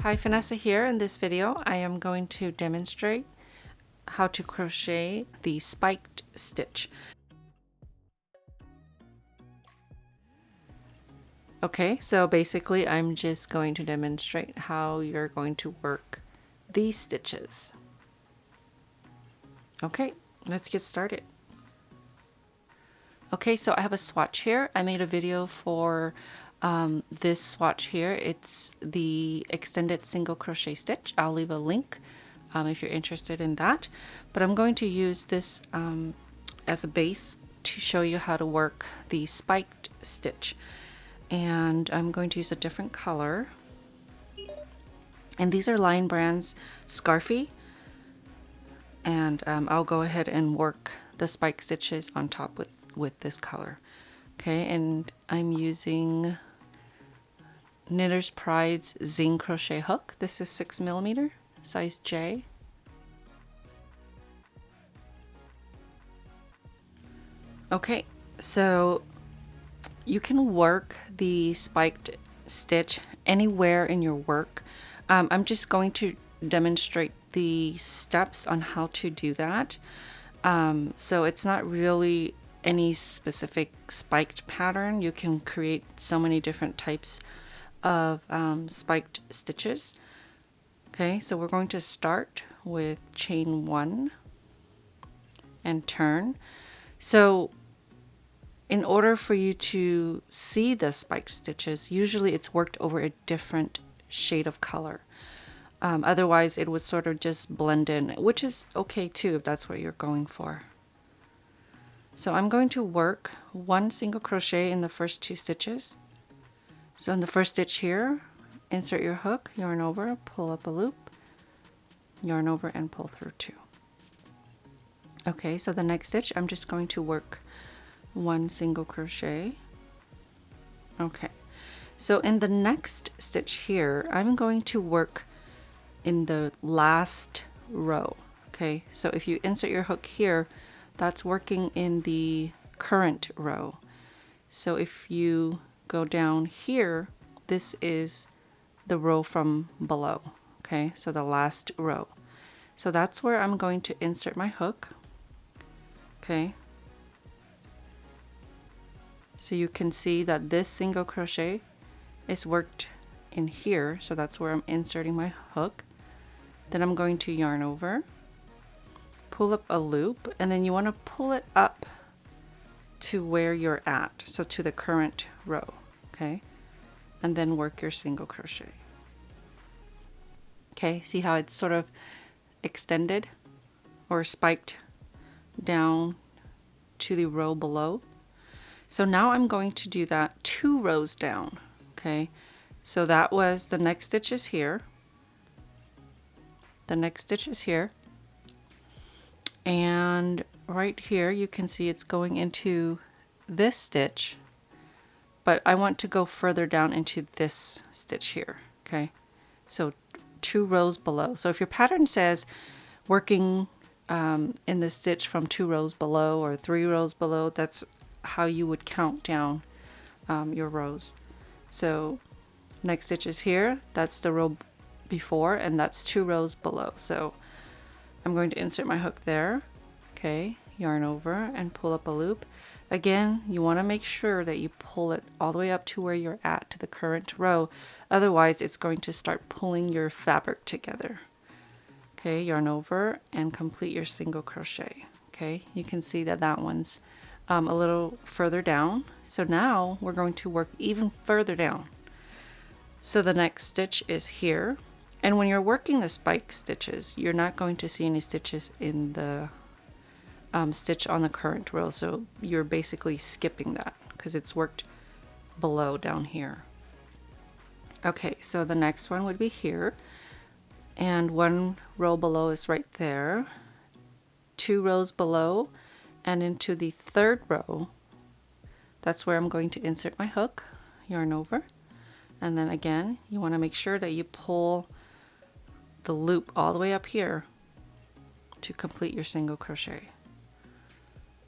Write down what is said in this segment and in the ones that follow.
Hi, Vanessa here. In this video, I am going to demonstrate how to crochet the spiked stitch. Okay, so basically I'm just going to demonstrate how you're going to work these stitches. Okay, let's get started. Okay, so I have a swatch here. I made a video for this swatch here. It's the extended single crochet stitch. I'll leave a link if you're interested in that. But I'm going to use this as a base to show you how to work the spiked stitch. And I'm going to use a different color. And these are Line Brand's Scarfy. And I'll go ahead and work the spike stitches on top with this color. Okay, and I'm using Knitter's Pride's Zing crochet hook. This is 6mm, size J. Okay, so you can work the spiked stitch anywhere in your work. I'm just going to demonstrate the steps on how to do that. So it's not really any specific spiked pattern. You can create so many different types of spiked stitches. Okay, so we're going to start with chain 1 and turn. So in order for you to see the spiked stitches, usually it's worked over a different shade of color. Otherwise it would sort of just blend in, which is okay too if that's what you're going for. So I'm going to work 1 single crochet in the first 2 stitches. So in the first stitch here, insert your hook, yarn over, pull up a loop, yarn over and pull through 2. Okay, so the next stitch I'm just going to work 1 single crochet. Okay, so in the next stitch here, I'm going to work in the last row. Okay, so if you insert your hook here, that's working in the current row. So if you go down here, this is the row from below. Okay, so the last row. So that's where I'm going to insert my hook. Okay, so you can see that this single crochet is worked in here, so that's where I'm inserting my hook. Then I'm going to yarn over, pull up a loop, and then you want to pull it up to where you're at, so to the current row. Okay, and then work your single crochet. Okay, see how it's sort of extended or spiked down to the row below. So now I'm going to do that 2 rows down. Okay, so that was the next stitch is here, the next stitch is here, and right here you can see it's going into this stitch, but I want to go further down into this stitch here. Okay, so 2 rows below. So if your pattern says working in the stitch from 2 rows below or 3 rows below, that's how you would count down your rows. So next stitch is here, that's the row before, and that's 2 rows below. So I'm going to insert my hook there. Okay, yarn over and pull up a loop. Again, you want to make sure that you pull it all the way up to where you're at, to the current row. Otherwise it's going to start pulling your fabric together. Okay, yarn over and complete your single crochet. Okay, you can see that that one's a little further down. So now we're going to work even further down. So the next stitch is here. And when you're working the spike stitches, you're not going to see any stitches in the stitch on the current row. So you're basically skipping that because it's worked below down here. Okay, so the next one would be here. And 1 row below is right there. 2 rows below and into the 3rd row, that's where I'm going to insert my hook, yarn over, and then again you want to make sure that you pull the loop all the way up here to complete your single crochet.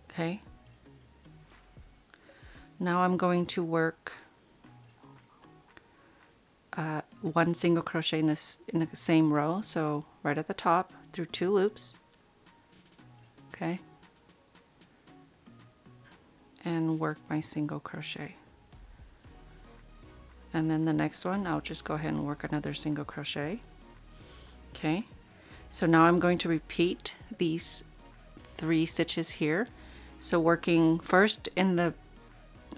Okay, now I'm going to work one single crochet in the same row, so right at the top through 2 loops, okay, and work my single crochet. And then the next one I'll just go ahead and work another single crochet. Okay, so now I'm going to repeat these 3 stitches here, so working first in the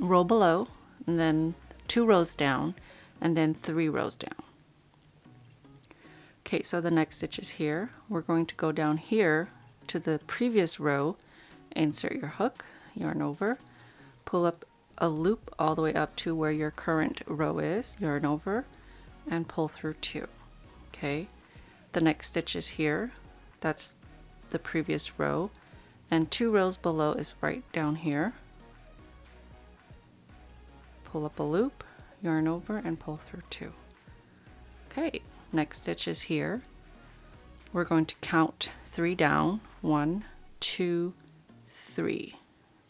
row below, and then 2 rows down, and then 3 rows down. Okay, so the next stitch is here. We're going to go down here to the previous row, insert your hook, yarn over, pull up a loop all the way up to where your current row is, yarn over, and pull through 2. Okay, the next stitch is here. That's the previous row, and 2 rows below is right down here. Pull up a loop, yarn over, and pull through 2. Okay, next stitch is here. We're going to count 3 down, 1, 2, 3.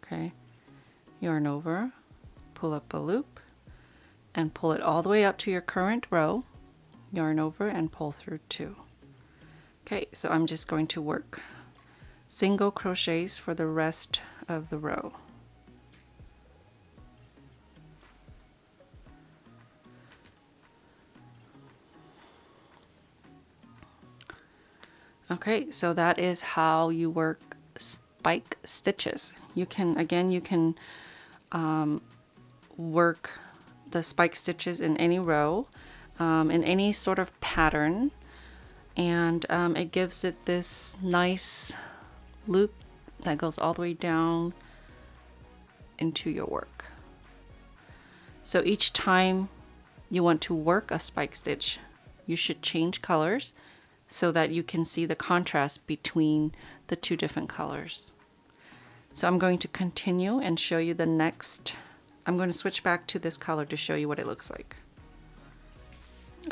Okay, yarn over, pull up a loop, and pull it all the way up to your current row, yarn over, and pull through 2. Okay, so I'm just going to work single crochets for the rest of the row. Okay, so that is how you work spike stitches. You can, again, you can work the spike stitches in any row, in any sort of pattern, and it gives it this nice loop that goes all the way down into your work. So each time you want to work a spike stitch, you should change colors so that you can see the contrast between the 2 different colors. So I'm going to continue and show you the next. I'm going to switch back to this color to show you what it looks like.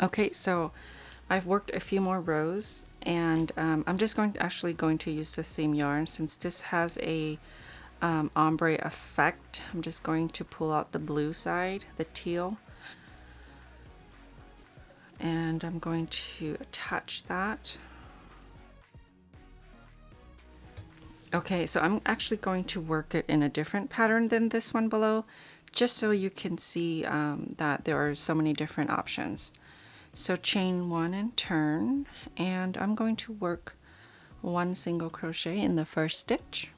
Okay, so I've worked a few more rows, and I'm just actually going to use the same yarn since this has a ombre effect. I'm just going to pull out the blue side, the teal, and I'm going to attach that. Okay, so I'm actually going to work it in a different pattern than this one below, just so you can see that there are so many different options. So chain 1 and turn, and I'm going to work 1 single crochet in the first stitch.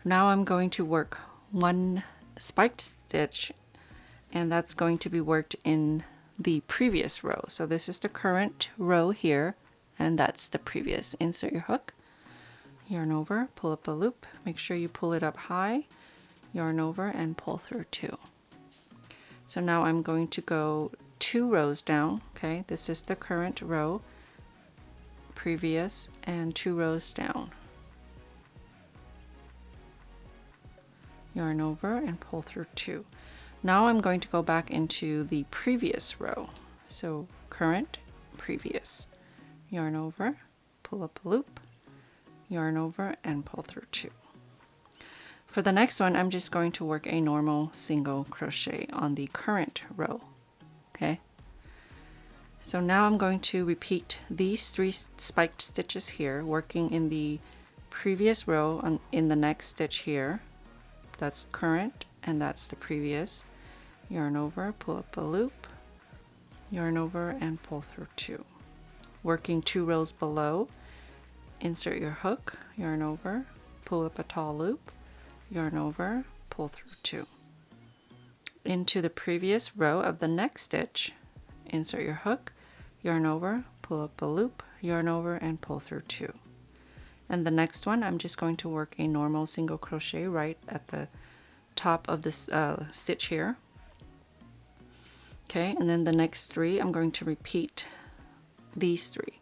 Now I'm going to work 1 spiked stitch, and that's going to be worked in the previous row. So this is the current row here, and that's the previous. Insert your hook, yarn over, pull up a loop, make sure you pull it up high, yarn over, and pull through 2. So now I'm going to go 2 rows down. Okay, this is the current row, previous, and 2 rows down. Yarn over and pull through 2. Now I'm going to go back into the previous row. So current, previous, yarn over, pull up a loop, yarn over, and pull through 2. For the next one, I'm just going to work a normal single crochet on the current row. Okay, so now I'm going to repeat these 3 spiked stitches here, working in the previous row in the next stitch here. That's current, and that's the previous. Yarn over, pull up a loop, yarn over, and pull through 2. Working 2 rows below, insert your hook, yarn over, pull up a tall loop, yarn over, pull through 2. Into the previous row of the next stitch, insert your hook, yarn over, pull up a loop, yarn over, and pull through 2. And the next one, I'm just going to work a normal single crochet right at the top of this stitch here. Okay, and then the next 3, I'm going to repeat these 3.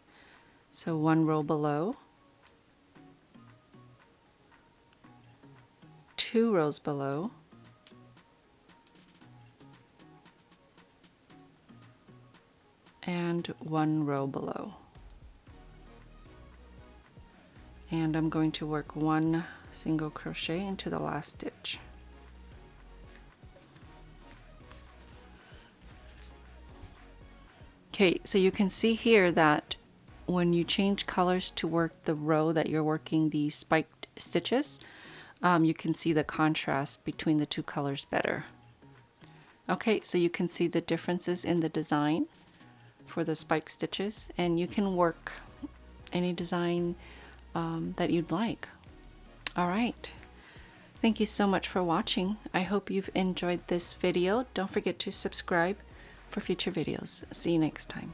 So 1 row below, 2 rows below, and 1 row below. And I'm going to work 1 single crochet into the last stitch. Okay, so you can see here that when you change colors to work the row that you're working the spiked stitches, you can see the contrast between the two colors better. Okay, so you can see the differences in the design for the spike stitches, and you can work any design that you'd like. All right. Thank you so much for watching. I hope you've enjoyed this video. Don't forget to subscribe for future videos. See you next time.